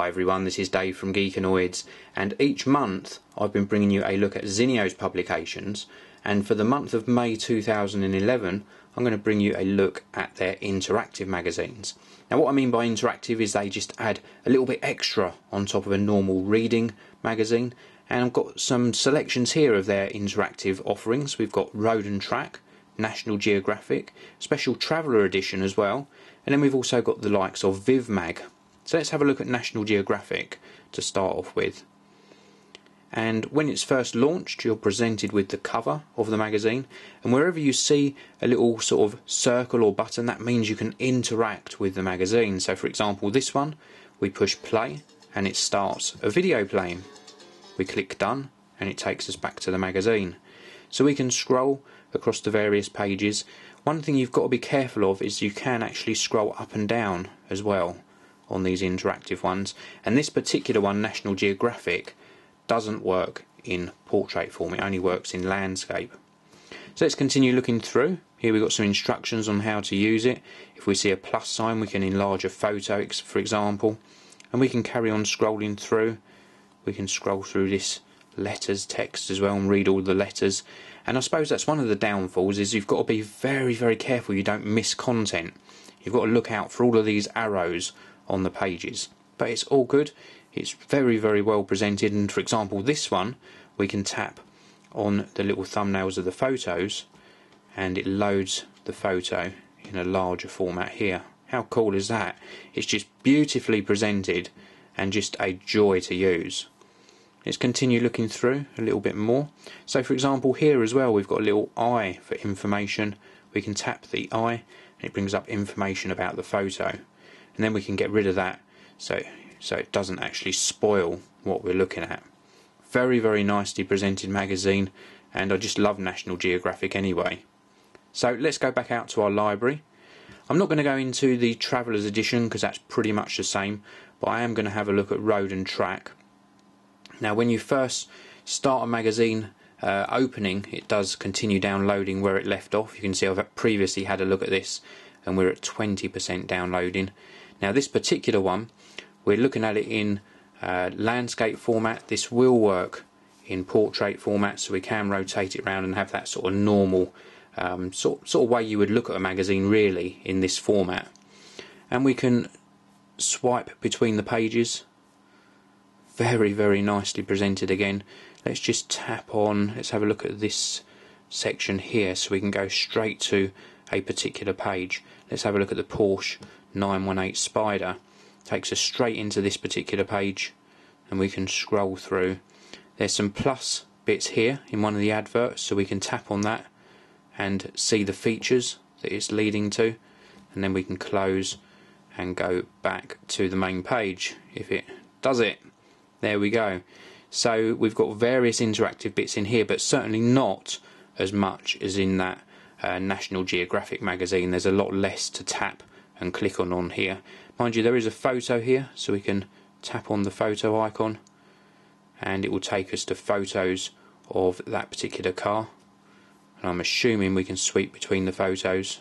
Hi everyone, this is Dave from Geekanoids, and each month I've been bringing you a look at Zinio's publications, and for the month of May 2011 I'm going to bring you a look at their interactive magazines. Now what I mean by interactive is they just add a little bit extra on top of a normal reading magazine, and I've got some selections here of their interactive offerings. We've got Road and Track, National Geographic, Special Traveller Edition as well, and then we've also got the likes of Viv Mag. So let's have a look at National Geographic to start off with. And when it's first launched, you're presented with the cover of the magazine, and wherever you see a little sort of circle or button, that means you can interact with the magazine. So for example, this one, we push play and it starts a video playing. We click done and it takes us back to the magazine. So we can scroll across the various pages. One thing you've got to be careful of is you can actually scroll up and down as well on these interactive ones, and this particular one, National Geographic, doesn't work in portrait form, it only works in landscape. So let's continue looking through. Here we've got some instructions on how to use it. If we see a plus sign, we can enlarge a photo, for example, and we can carry on scrolling through. We can scroll through this letters text as well and read all the letters, and I suppose that's one of the downfalls, is you've got to be very, very careful you don't miss content. You've got to look out for all of these arrows on the pages, but it's all good. It's very, very well presented, and for example this one, we can tap on the little thumbnails of the photos and it loads the photo in a larger format here. How cool is that? It's just beautifully presented and just a joy to use. Let's continue looking through a little bit more. So for example here as well, we've got a little eye for information. We can tap the eye and it brings up information about the photo, and then we can get rid of that so it doesn't actually spoil what we're looking at. Very, very nicely presented magazine, and I just love National Geographic anyway. So let's go back out to our library. I'm not going to go into the Traveller's Edition because that's pretty much the same, but I am going to have a look at Road and Track. Now when you first start a magazine opening, it does continue downloading where it left off. You can see I've previously had a look at this and we're at 20% downloading. Now this particular one, we're looking at it in landscape format. This will work in portrait format, so we can rotate it around and have that sort of normal sort of way you would look at a magazine really in this format. And we can swipe between the pages. Very, very nicely presented again. Let's just tap on, let's have a look at this section here so we can go straight to a particular page. Let's have a look at the Porsche 918 Spider. Takes us straight into this particular page and we can scroll through. There's some plus bits here in one of the adverts, so we can tap on that and see the features that it's leading to, and then we can close and go back to the main page if it does it. There we go. So we've got various interactive bits in here, but certainly not as much as in that National Geographic magazine. There's a lot less to tap and click on here. Mind you, there is a photo here, so we can tap on the photo icon and it will take us to photos of that particular car, and I'm assuming we can sweep between the photos.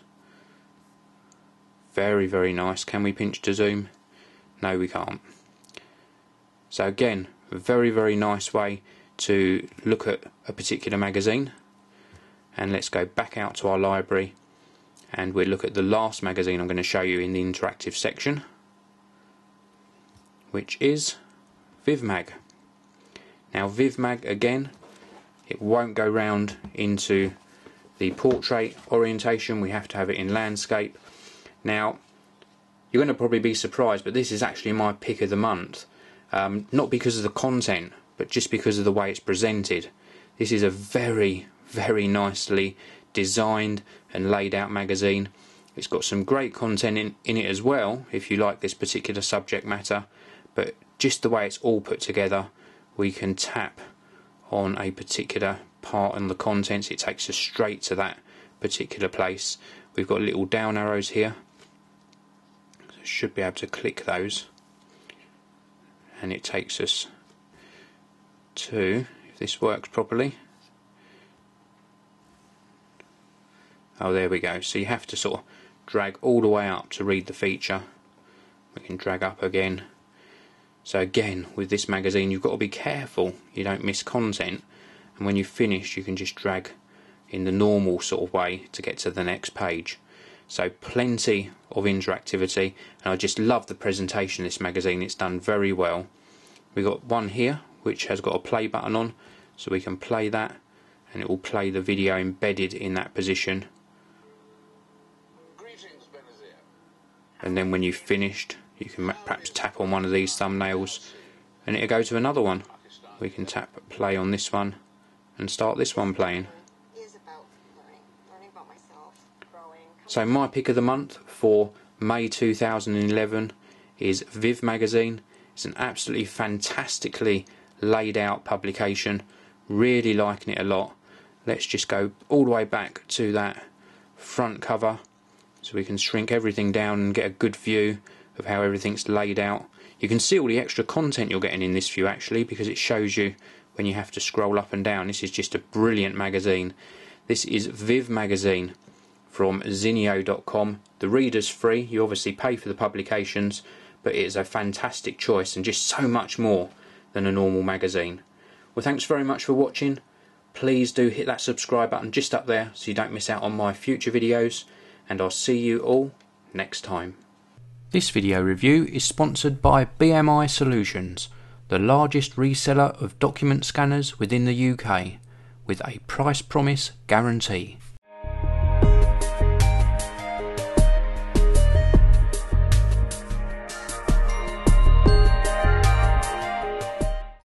Very, very nice. Can we pinch to zoom? No, we can't. So again, a very, very nice way to look at a particular magazine. And let's go back out to our library and we'll look at the last magazine I'm going to show you in the interactive section, which is Viv Mag. Now Viv Mag, again, it won't go round into the portrait orientation, we have to have it in landscape. Now you're going to probably be surprised, but this is actually my pick of the month. Not because of the content, but just because of the way it's presented. This is a very, very nicely designed and laid out magazine. It's got some great content in it as well, if you like this particular subject matter, but just the way it's all put together, we can tap on a particular part in the contents, it takes us straight to that particular place. We've got little down arrows here, so should be able to click those and it takes us to, if this works properly, oh there we go. So you have to sort of drag all the way up to read the feature. We can drag up again. So again, with this magazine you've got to be careful you don't miss content, and when you've finished you can just drag in the normal sort of way to get to the next page. So plenty of interactivity, and I just love the presentation of this magazine. It's done very well. We've got one here which has got a play button on, so we can play that and it will play the video embedded in that position. And then when you've finished you can perhaps tap on one of these thumbnails and it'll go to another one. We can tap play on this one and start this one playing. So my pick of the month for May 2011 is Viv magazine. It's an absolutely fantastically laid out publication, really liking it a lot. Let's just go all the way back to that front cover so we can shrink everything down and get a good view of how everything's laid out. You can see all the extra content you're getting in this view actually, because it shows you when you have to scroll up and down. This is just a brilliant magazine. This is Viv magazine from Zinio.com. The reader's free, you obviously pay for the publications, but it is a fantastic choice and just so much more than a normal magazine. Well, thanks very much for watching. Please do hit that subscribe button just up there so you don't miss out on my future videos, and I'll see you all next time. This video review is sponsored by BMI Solutions, the largest reseller of document scanners within the UK, with a price promise guarantee.